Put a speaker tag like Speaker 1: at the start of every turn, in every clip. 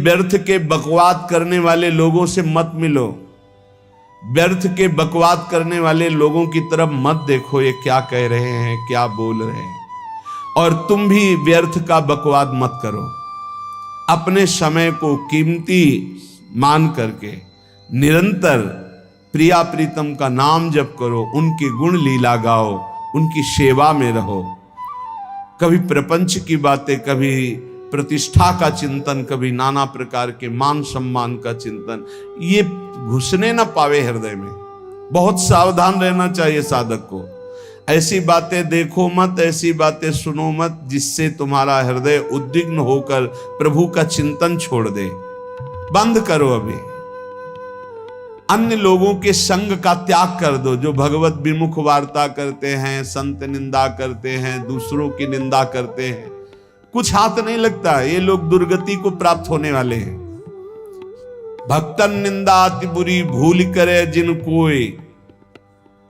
Speaker 1: व्यर्थ के बकवाद करने वाले लोगों से मत मिलो, व्यर्थ के बकवाद करने वाले लोगों की तरफ मत देखो, ये क्या कह रहे हैं, क्या बोल रहे हैं। और तुम भी व्यर्थ का बकवाद मत करो। अपने समय को कीमती मान करके निरंतर प्रिया प्रीतम का नाम जप करो, उनकी गुण लीला गाओ, उनकी सेवा में रहो। कभी प्रपंच की बातें, कभी प्रतिष्ठा का चिंतन, कभी नाना प्रकार के मान सम्मान का चिंतन, ये घुसने ना पावे हृदय में। बहुत सावधान रहना चाहिए साधक को। ऐसी बातें देखो मत, ऐसी बातें सुनो मत जिससे तुम्हारा हृदय उद्विग्न होकर प्रभु का चिंतन छोड़ दे। बंद करो अभी। अन्य लोगों के संग का त्याग कर दो, जो भगवत विमुख वार्ता करते हैं, संत निंदा करते हैं, दूसरों की निंदा करते हैं। कुछ हाथ नहीं लगता, ये लोग दुर्गति को प्राप्त होने वाले हैं। भक्तन निंदा अति बुरी भूल करे जिन कोई,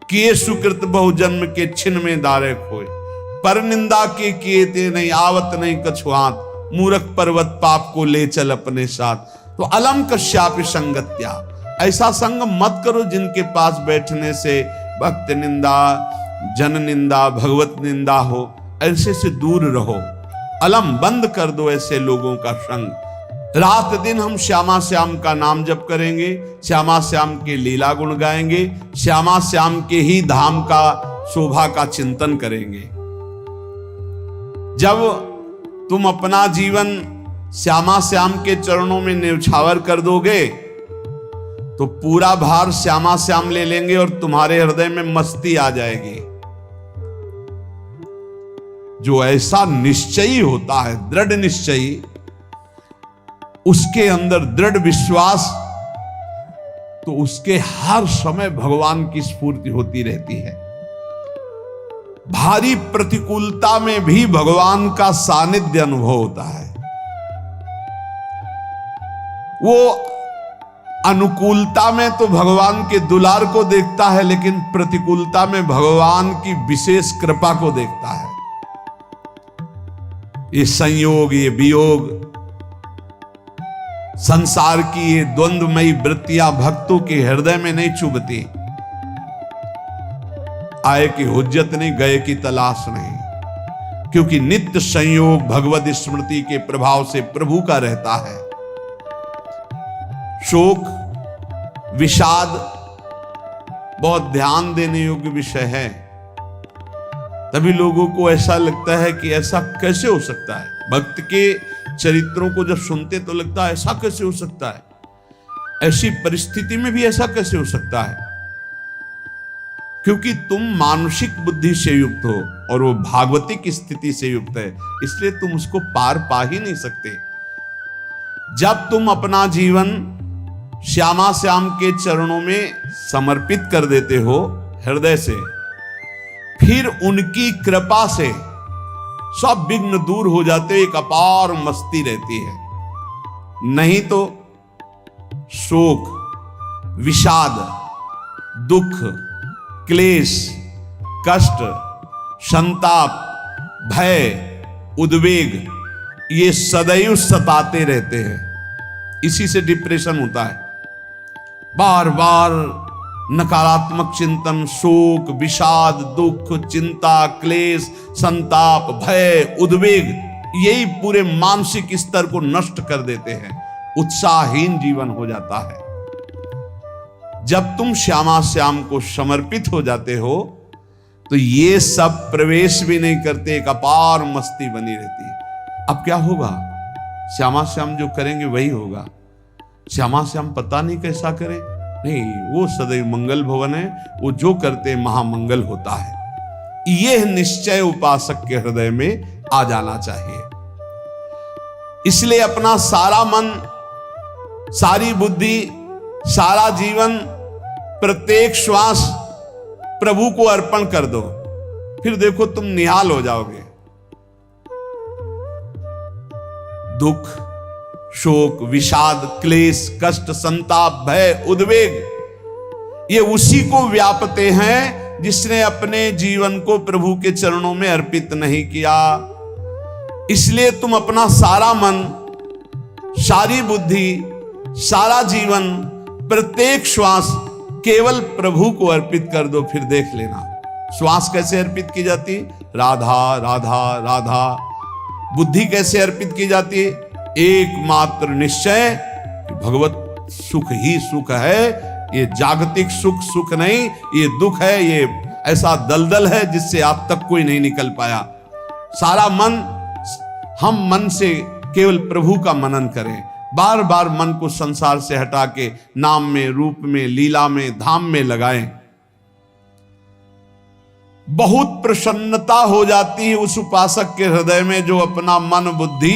Speaker 1: किए सुकृत बहु जन्म के छिन में दारे खोए। पर निंदा के किए ते नहीं, आवत नहीं कछु हाथ, मूर्ख पर्वत पाप को ले चल अपने साथ। तो अलम कश्यापि संगत्या, ऐसा संग मत करो जिनके पास बैठने से भक्त निंदा, जन निंदा, भगवत निंदा हो। ऐसे से दूर रहो। अलम बंद कर दो ऐसे लोगों का संग। रात दिन हम श्यामा श्याम का नाम जप करेंगे, श्यामा श्याम के लीला गुण गाएंगे, श्यामा श्याम के ही धाम का शोभा का चिंतन करेंगे। जब तुम अपना जीवन श्यामा श्याम के चरणों में न्यौछावर कर दोगे तो पूरा भार श्यामा श्याम ले लेंगे और तुम्हारे हृदय में मस्ती आ जाएगी। जो ऐसा निश्चयी होता है, दृढ़ निश्चयी, उसके अंदर दृढ़ विश्वास, तो उसके हर समय भगवान की स्फूर्ति होती रहती है। भारी प्रतिकूलता में भी भगवान का सानिध्य अनुभव होता है। वो अनुकूलता में तो भगवान के दुलार को देखता है, लेकिन प्रतिकूलता में भगवान की विशेष कृपा को देखता है। ये संयोग, ये वियोग, संसार की ये द्वंद्वमयी वृत्तियां भक्तों के हृदय में नहीं चुभती। आए की हुज्जत नहीं, गए की तलाश नहीं, क्योंकि नित्य संयोग भगवत स्मृति के प्रभाव से प्रभु का रहता है। शोक, विषाद बहुत ध्यान देने योग्य विषय है। तभी लोगों को ऐसा लगता है कि ऐसा कैसे हो सकता है। भक्त के चरित्रों को जब सुनते तो लगता है ऐसा कैसे हो सकता है, ऐसी परिस्थिति में भी ऐसा कैसे हो सकता है। क्योंकि तुम मानसिक बुद्धि से युक्त हो और वो भागवतिक स्थिति से युक्त है, इसलिए तुम उसको पार पा ही नहीं सकते। जब तुम अपना जीवन श्यामा श्याम के चरणों में समर्पित कर देते हो हृदय से, फिर उनकी कृपा से सब विघ्न दूर हो जाते, एक अपार मस्ती रहती है। नहीं तो शोक, विषाद, दुख, क्लेश, कष्ट, संताप, भय, उद्वेग, ये सदैव सताते रहते हैं। इसी से डिप्रेशन होता है। बार बार नकारात्मक चिंतन, शोक, विषाद, दुख, चिंता, क्लेश, संताप, भय, उद्वेग, यही पूरे मानसिक स्तर को नष्ट कर देते हैं। उत्साहहीन जीवन हो जाता है। जब तुम श्यामा श्याम को समर्पित हो जाते हो तो ये सब प्रवेश भी नहीं करते, एक अपार मस्ती बनी रहती है। अब क्या होगा? श्यामा श्याम जो करेंगे वही होगा। श्यामा श्याम पता नहीं कैसा करे, नहीं, वो सदैव मंगल भवन है, वो जो करते महामंगल होता है। यह निश्चय उपासक के हृदय में आ जाना चाहिए। इसलिए अपना सारा मन, सारी बुद्धि, सारा जीवन, प्रत्येक श्वास प्रभु को अर्पण कर दो, फिर देखो तुम निहाल हो जाओगे। दुख, शोक, विषाद, क्लेश, कष्ट, संताप, भय, उद्वेग, ये उसी को व्यापते हैं जिसने अपने जीवन को प्रभु के चरणों में अर्पित नहीं किया। इसलिए तुम अपना सारा मन, सारी बुद्धि, सारा जीवन, प्रत्येक श्वास केवल प्रभु को अर्पित कर दो, फिर देख लेना श्वास कैसे अर्पित की जाती, राधा राधा राधा। बुद्धि कैसे अर्पित की जाती, एकमात्र निश्चय कि भगवत सुख ही सुख है, ये जागतिक सुख सुख नहीं, ये दुख है, ये ऐसा दलदल है जिससे आज तक कोई नहीं निकल पाया। सारा मन, हम मन से केवल प्रभु का मनन करें, बार बार मन को संसार से हटा के नाम में, रूप में, लीला में, धाम में लगाएं। बहुत प्रसन्नता हो जाती है उस उपासक के हृदय में जो अपना मन बुद्धि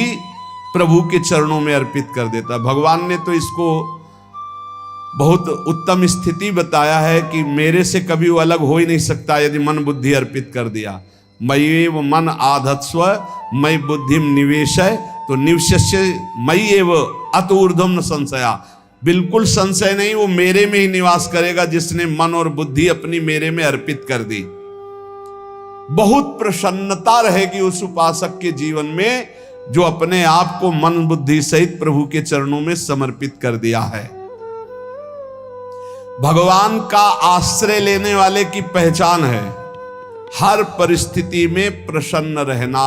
Speaker 1: प्रभु के चरणों में अर्पित कर देता। भगवान ने तो इसको बहुत उत्तम स्थिति बताया है कि मेरे से कभी वो अलग हो ही नहीं सकता यदि मन बुद्धि अर्पित कर दिया। मयि एव मन आधत्स्व मयि बुद्धिम निवेशय, तो निवश्य मयि एव अत ऊर्ध्वम न संशया, बिल्कुल संशय नहीं, वो मेरे में ही निवास करेगा जिसने मन और बुद्धि अपनी मेरे में अर्पित कर दी। बहुत प्रसन्नता रहेगी उस उपासक के जीवन में जो अपने आप को मन बुद्धि सहित प्रभु के चरणों में समर्पित कर दिया है। भगवान का आश्रय लेने वाले की पहचान है हर परिस्थिति में प्रसन्न रहना।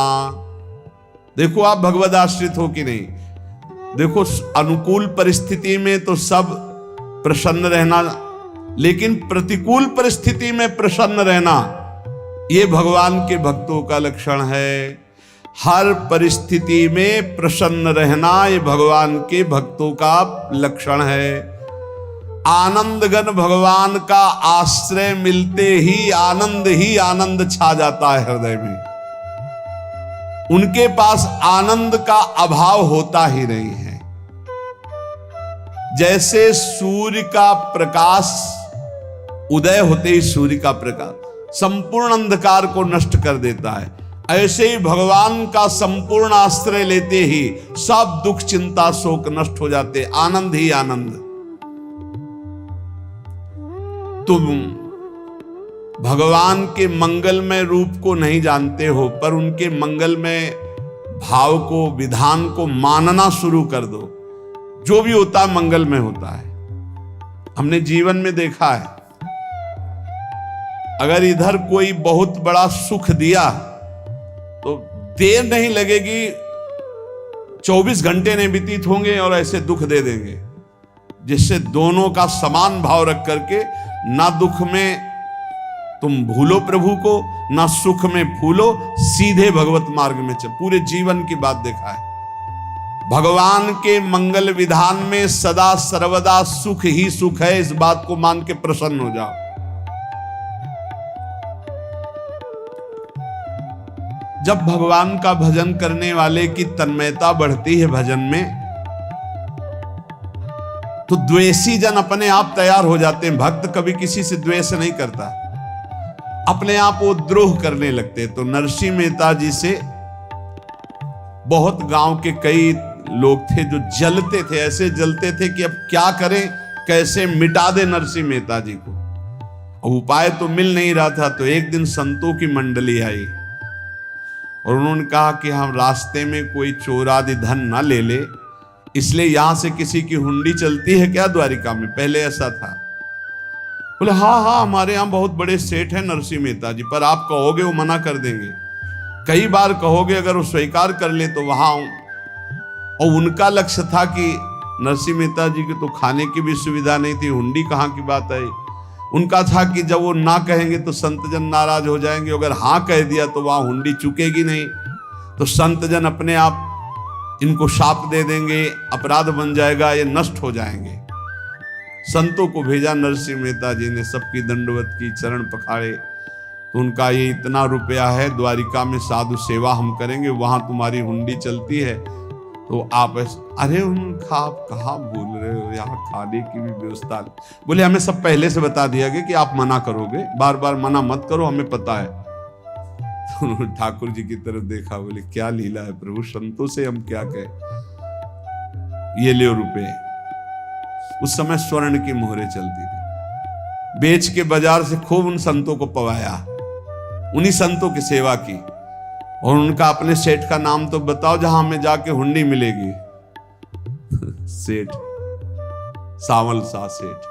Speaker 1: देखो आप भगवद आश्रित हो कि नहीं, देखो अनुकूल परिस्थिति में तो सब प्रसन्न रहना, लेकिन प्रतिकूल परिस्थिति में प्रसन्न रहना ये भगवान के भक्तों का लक्षण है। हर परिस्थिति में प्रसन्न रहना ये भगवान के भक्तों का लक्षण है। आनंदगन भगवान का आश्रय मिलते ही आनंद छा जाता है हृदय में। उनके पास आनंद का अभाव होता ही नहीं है। जैसे सूर्य का प्रकाश उदय होते ही सूर्य का प्रकाश संपूर्ण अंधकार को नष्ट कर देता है, ऐसे ही भगवान का संपूर्ण आश्रय लेते ही सब दुख चिंता शोक नष्ट हो जाते, आनंद ही आनंद। तुम भगवान के मंगलमय रूप को नहीं जानते हो, पर उनके मंगलमय भाव को, विधान को मानना शुरू कर दो। जो भी होता है मंगलमय होता है। हमने जीवन में देखा है, अगर इधर कोई बहुत बड़ा सुख दिया तो देर नहीं लगेगी, 24 घंटे नहीं व्यतीत होंगे और ऐसे दुख दे देंगे, जिससे दोनों का समान भाव रख करके ना दुख में तुम भूलो प्रभु को, ना सुख में भूलो, सीधे भगवत मार्ग में चल। पूरे जीवन की बात देखा है, भगवान के मंगल विधान में सदा सर्वदा सुख ही सुख है, इस बात को मान के प्रसन्न हो जाओ। जब भगवान का भजन करने वाले की तन्मयता बढ़ती है भजन में, तो द्वेषी जन अपने आप तैयार हो जाते हैं। भक्त कभी किसी से द्वेष नहीं करता, अपने आप वो द्रोह करने लगते। तो नरसिंह मेहता जी से बहुत गांव के कई लोग थे जो जलते थे, ऐसे जलते थे कि अब क्या करें, कैसे मिटा दे नरसिंह मेहता जी को। अब उपाय तो मिल नहीं रहा था। तो एक दिन संतों की मंडली आई और उन्होंने कहा कि हम रास्ते में कोई चोर आदि धन ना ले ले, इसलिए यहां से किसी की हुंडी चलती है क्या द्वारिका में? पहले ऐसा था। बोले हाँ, हमारे यहां बहुत बड़े सेठ हैं नरसिंह मेहता जी, पर आप कहोगे वो मना कर देंगे। कई बार कहोगे, अगर वो स्वीकार कर ले तो वहां। और उनका लक्ष्य था कि नरसिंह मेहता जी की तो खाने की भी सुविधा नहीं थी, हुंडी कहाँ की बात है। उनका था कि जब वो ना कहेंगे तो संतजन नाराज हो जाएंगे, अगर हाँ कह दिया तो वहां हुंडी चुकेगी नहीं, तो संतजन अपने आप इनको शाप दे देंगे, अपराध बन जाएगा, ये नष्ट हो जाएंगे। संतों को भेजा नरसिंह मेहता जी ने, सबकी दंडवत की, चरण पखाड़े। तो उनका ये इतना रुपया है, द्वारिका में साधु सेवा हम करेंगे, वहां तुम्हारी हुंडी चलती है तो आप। अरे उनका आप कहाँ बोल रहे हो, यहाँ खाने की भी व्यवस्था। बोले हमें सब पहले से बता दिया गया कि आप मना करोगे, बार बार मना मत करो, हमें पता है। तो उन्होंने ठाकुर जी की तरफ देखा, बोले क्या लीला है प्रभु, संतों से हम क्या कहें, ये ले रुपए। उस समय स्वर्ण की मोहरें चलती थी, बेच के बाजार से खूब उन संतों को पवाया, उन्हीं संतों की सेवा की। और उनका अपने सेठ का नाम तो बताओ जहां हमें जाके हुंडी मिलेगी। सेठ, सावल सा सेठ।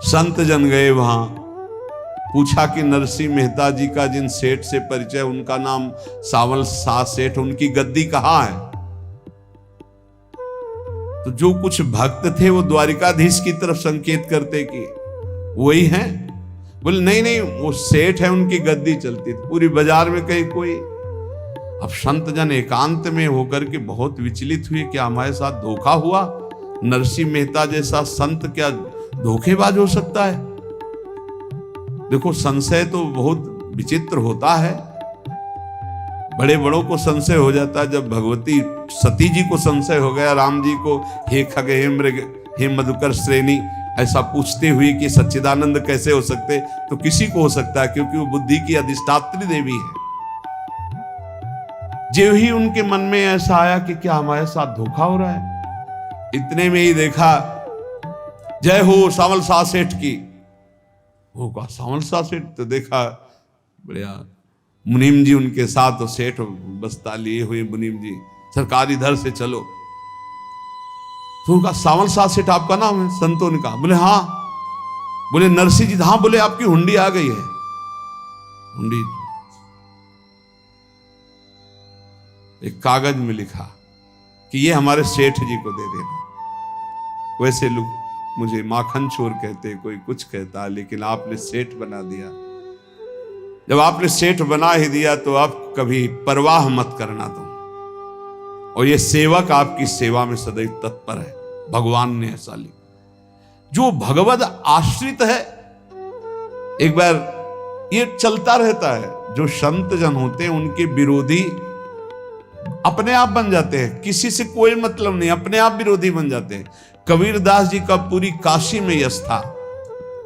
Speaker 1: संत जन गए वहां, पूछा कि नरसिंह मेहता जी का जिन सेठ से परिचय, उनका नाम सावल सा सेठ, उनकी गद्दी कहां है? तो जो कुछ भक्त थे वो द्वारिकाधीश की तरफ संकेत करते कि वही हैं। बोले नहीं नहीं, वो सेठ है, उनकी गद्दी चलती थी पूरी बाजार में कहीं कोई। अब संत जन एकांत में होकर के बहुत विचलित हुए, क्या हमारे साथ धोखा हुआ? नरसिंह मेहता जैसा संत क्या धोखेबाज हो सकता है? देखो, संशय तो बहुत विचित्र होता है, बड़े बड़ों को संशय हो जाता है। जब भगवती सती जी को संशय हो गया, राम जी को हे खग हे मृग हे मधुकर श्रेणी ऐसा पूछते हुए कि सच्चिदानंद कैसे हो सकते, तो किसी को हो सकता है, क्योंकि वो बुद्धि की अधिष्ठात्री देवी है। जो ही उनके मन में ऐसा आया कि क्या हमारे साथ धोखा हो रहा है, इतने में ही देखा जय हो सावल सा सेठ की। वो कहा सावल सा सेठ, तो देखा बढ़िया मुनीम जी उनके साथ, तो सेठ बस्ता लिए हुए मुनीम जी, सरकार इधर से चलो। तो उनका सावल सा सेठ आपका नाम है? संतों ने कहा। बोले हाँ। बोले नरसिंह जी? हाँ। बोले आपकी हुंडी आ गई है। हुंडी एक कागज में लिखा कि ये हमारे सेठ जी को दे देना। वैसे लोग मुझे माखन चोर कहते, कोई कुछ कहता, लेकिन आपने सेठ बना दिया। जब आपने सेठ बना ही दिया तो आप कभी परवाह मत करना तुम। और ये सेवक आपकी सेवा में सदैव तत्पर है, भगवान ने ऐसा लिखा। जो भगवद आश्रित है, एक बार ये चलता रहता है, जो संत जन होते हैं उनके विरोधी अपने आप बन जाते हैं, किसी से कोई मतलब नहीं, अपने आप विरोधी बन जाते हैं। कबीरदास जी का पूरी काशी में यश था।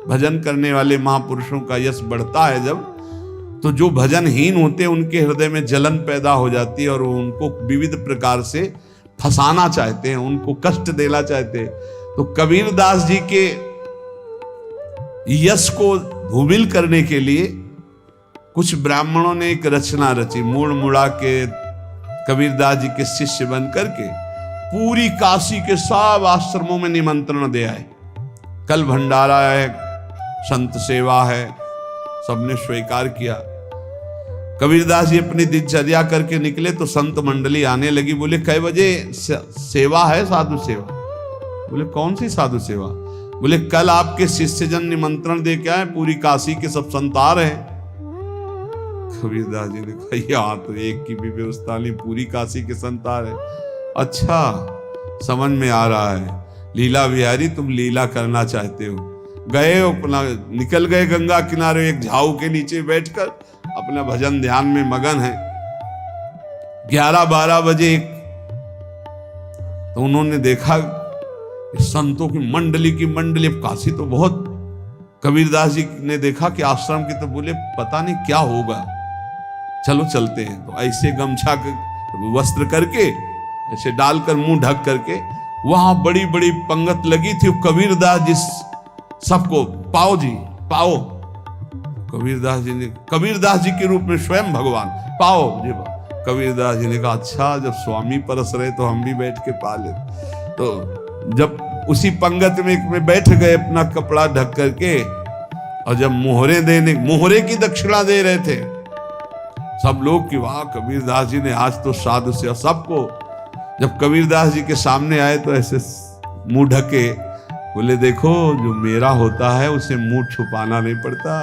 Speaker 1: भजन करने वाले महापुरुषों का यश बढ़ता है जब, तो जो भजनहीन होते हैं उनके हृदय में जलन पैदा हो जाती है और वो उनको विविध प्रकार से फंसाना चाहते हैं, उनको कष्ट देना चाहते हैं। तो कबीरदास जी के यश को धूमिल करने के लिए कुछ ब्राह्मणों ने एक रचना रची, मूड़ मुड़ा के कबीरदास जी के शिष्य बन करके पूरी काशी के सब आश्रमों में निमंत्रण दे आए। कल भंडारा है, संत सेवा है, सबने स्वीकार किया। कबीरदास जी अपनी दिनचर्या करके निकले तो संत मंडली आने लगी। बोले कै बजे सेवा है? साधु सेवा। बोले कौन सी साधु सेवा? बोले कल आपके शिष्यजन निमंत्रण दे के आए, पूरी काशी के सब संत आ रहे हैं। कबीरदास जी ने कहा यहाँ तो एक की भी व्यवस्था नहीं, पूरी काशी के संत आ रहे। अच्छा, समझ में आ रहा है, लीला बिहारी तुम लीला करना चाहते हो। गए अपना निकल गए गंगा किनारे, एक झाऊ के नीचे बैठकर अपना भजन ध्यान में मगन है। 11-12 बजे तो उन्होंने देखा संतों की मंडली अब काशी तो बहुत। कबीरदास जी ने देखा कि आश्रम की, तो बोले पता नहीं क्या होगा, चलो चलते हैं। तो ऐसे गमछा वस्त्र करके ऐसे डालकर मुंह ढक करके, वहां बड़ी बड़ी पंगत लगी थी। कबीरदास जी सबको पाओ जी पाओ। कबीरदास जी के रूप में स्वयं भगवान पाओ जी पाओ। कबीरदास जी ने कहा अच्छा, जब स्वामी परस रहे तो हम भी बैठ के पा ले। तो जब उसी पंगत में बैठ गए अपना कपड़ा ढक करके, और जब मोहरे की दक्षिणा दे रहे थे सब लोग कि वाह कबीरदास जी ने आज तो साधु से सबको। जब कबीरदास जी के सामने आए तो ऐसे मुंह ढके, बोले देखो जो मेरा होता है उसे मुंह छुपाना नहीं पड़ता,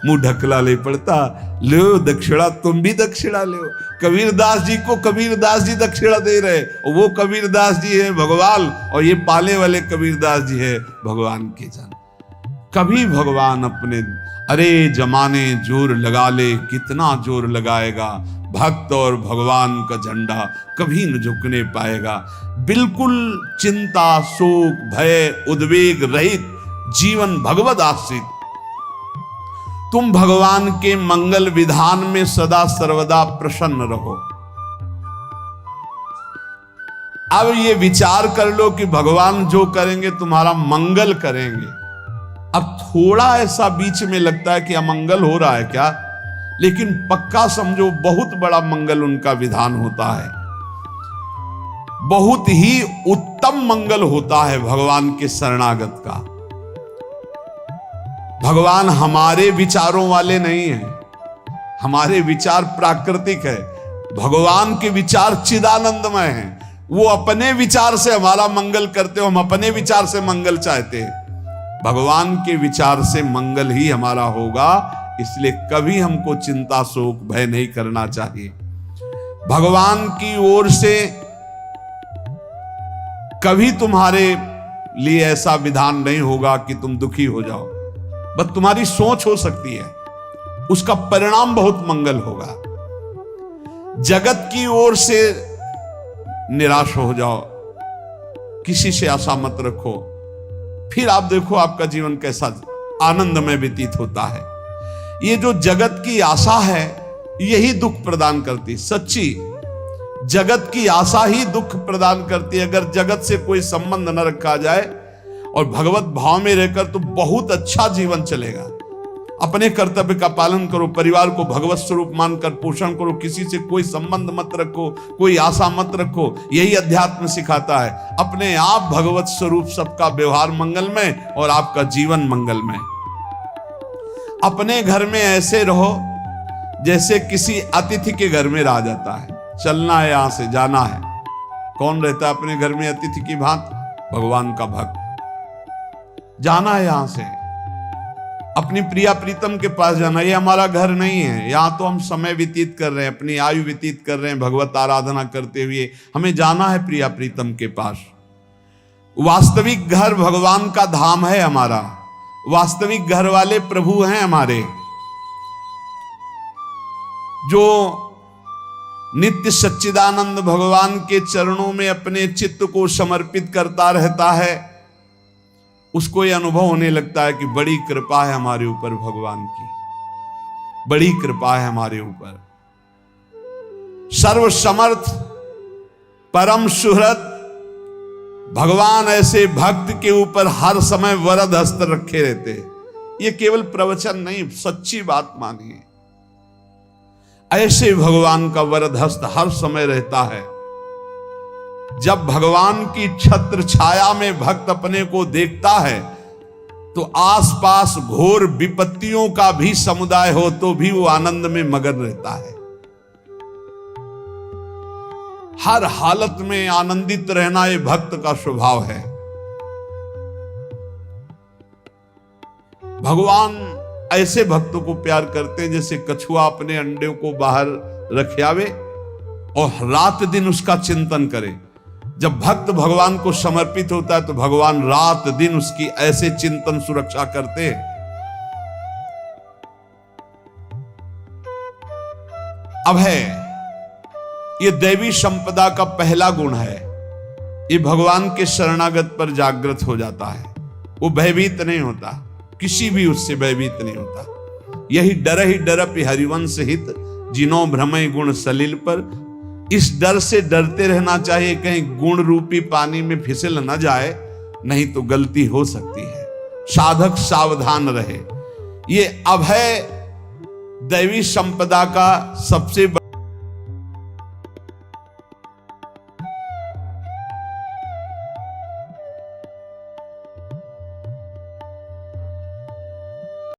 Speaker 1: मुंह ढकला नहीं पड़ता। लो दक्षिणा, तुम भी दक्षिणा लो। कबीरदास जी को कबीरदास जी दक्षिणा दे रहे, और वो कबीरदास जी है भगवान, और ये पाले वाले कबीरदास जी है भगवान के जन। कभी भगवान अपने अरे जमाने जोर लगा ले, कितना जोर लगाएगा, भक्त और भगवान का झंडा कभी न झुकने पाएगा। बिल्कुल चिंता शोक भय उद्वेग रहित जीवन भगवद आश्रित। तुम भगवान के मंगल विधान में सदा सर्वदा प्रसन्न रहो। अब ये विचार कर लो कि भगवान जो करेंगे तुम्हारा मंगल करेंगे। अब थोड़ा ऐसा बीच में लगता है कि अमंगल हो रहा है क्या, लेकिन पक्का समझो बहुत बड़ा मंगल उनका विधान होता है। बहुत ही उत्तम मंगल होता है भगवान के शरणागत का। भगवान हमारे विचारों वाले नहीं हैं, हमारे विचार प्राकृतिक है, भगवान के विचार चिदानंदमय हैं। वो अपने विचार से हमारा मंगल करते हो, हम अपने विचार से मंगल चाहते हैं। भगवान के विचार से मंगल ही हमारा होगा, इसलिए कभी हमको चिंता शोक भय नहीं करना चाहिए। भगवान की ओर से कभी तुम्हारे लिए ऐसा विधान नहीं होगा कि तुम दुखी हो जाओ, बस तुम्हारी सोच हो सकती है, उसका परिणाम बहुत मंगल होगा। जगत की ओर से निराश हो जाओ, किसी से आशा मत रखो, फिर आप देखो आपका जीवन कैसा आनंदमय व्यतीत होता है। ये जो जगत की आशा है यही दुख प्रदान करती, सच्ची जगत की आशा ही दुख प्रदान करती है। अगर जगत से कोई संबंध न रखा जाए और भगवत भाव में रहकर तो बहुत अच्छा जीवन चलेगा। अपने कर्तव्य का पालन करो, परिवार को भगवत स्वरूप मानकर पोषण करो, किसी से कोई संबंध मत रखो, कोई आशा मत रखो, यही अध्यात्म सिखाता है। अपने आप भगवत स्वरूप, सबका व्यवहार मंगलमय और आपका जीवन मंगलमय। अपने घर में ऐसे रहो जैसे किसी अतिथि के घर में रह जाता है, चलना है, यहां से जाना है। कौन रहता है अपने घर में अतिथि की भांति? भगवान का भक्त। जाना है यहां से, अपनी प्रिया प्रीतम के पास जाना। ये हमारा घर नहीं है, यहां तो हम समय व्यतीत कर रहे हैं, अपनी आयु व्यतीत कर रहे हैं भगवत आराधना करते हुए। हमें जाना है प्रिया प्रीतम के पास। वास्तविक घर भगवान का धाम है हमारा, वास्तविक घर वाले प्रभु हैं हमारे। जो नित्य सच्चिदानंद भगवान के चरणों में अपने चित्त को समर्पित करता रहता है, उसको यह अनुभव होने लगता है कि बड़ी कृपा है हमारे ऊपर भगवान की, बड़ी कृपा है हमारे ऊपर। सर्वसमर्थ परम सुहृद भगवान ऐसे भक्त के ऊपर हर समय वरद हस्त रखे रहते हैं। ये केवल प्रवचन नहीं, सच्ची बात मानिए। ऐसे भगवान का वरद हस्त हर समय रहता है। जब भगवान की छत्र छाया में भक्त अपने को देखता है तो आसपास घोर विपत्तियों का भी समुदाय हो तो भी वो आनंद में मगन रहता है। हर हालत में आनंदित रहना ये भक्त का स्वभाव है। भगवान ऐसे भक्तों को प्यार करते हैं जैसे कछुआ अपने अंडे को बाहर रख आवे और रात दिन उसका चिंतन करे। जब भक्त भगवान को समर्पित होता है तो भगवान रात दिन उसकी ऐसे चिंतन सुरक्षा करते हैं। अब है ये दैवी संपदा का पहला गुण है, ये भगवान के शरणागत पर जागृत हो जाता है। वो भयभीत नहीं होता, किसी भी उससे भयभीत नहीं होता। यही डर ही डरप हरिवंश हित जिनो भ्रमय गुण सलिल पर। इस डर से डरते रहना चाहिए कहीं गुण रूपी पानी में फिसल न जाए, नहीं तो गलती हो सकती है। साधक सावधान रहे। ये अभय दैवी संपदा का सबसे